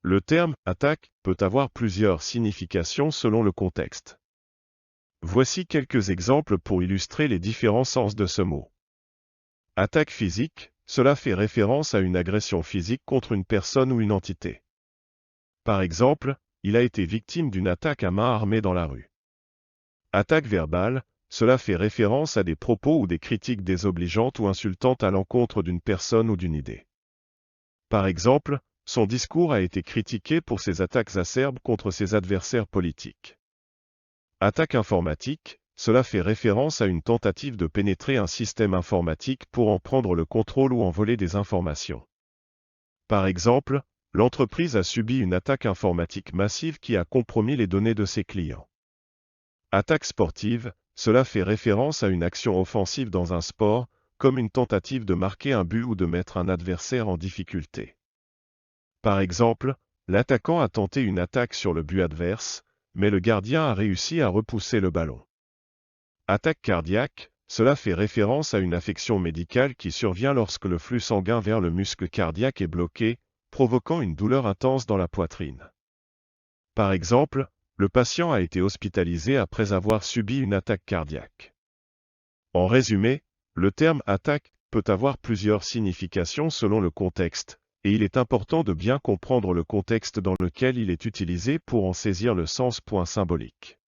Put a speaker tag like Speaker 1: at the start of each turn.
Speaker 1: Le terme « attaque » peut avoir plusieurs significations selon le contexte. Voici quelques exemples pour illustrer les différents sens de ce mot. Attaque physique, cela fait référence à une agression physique contre une personne ou une entité. Par exemple, il a été victime d'une attaque à main armée dans la rue. Attaque verbale, cela fait référence à des propos ou des critiques désobligeantes ou insultantes à l'encontre d'une personne ou d'une idée. Par exemple, son discours a été critiqué pour ses attaques acerbes contre ses adversaires politiques. Attaque informatique, cela fait référence à une tentative de pénétrer un système informatique pour en prendre le contrôle ou en voler des informations. Par exemple, l'entreprise a subi une attaque informatique massive qui a compromis les données de ses clients. Attaque sportive, cela fait référence à une action offensive dans un sport, comme une tentative de marquer un but ou de mettre un adversaire en difficulté. Par exemple, l'attaquant a tenté une attaque sur le but adverse, mais le gardien a réussi à repousser le ballon. Attaque cardiaque, cela fait référence à une affection médicale qui survient lorsque le flux sanguin vers le muscle cardiaque est bloqué, provoquant une douleur intense dans la poitrine. Par exemple, le patient a été hospitalisé après avoir subi une attaque cardiaque. En résumé, le terme « attaque » peut avoir plusieurs significations selon le contexte, et il est important de bien comprendre le contexte dans lequel il est utilisé pour en saisir le sens symbolique.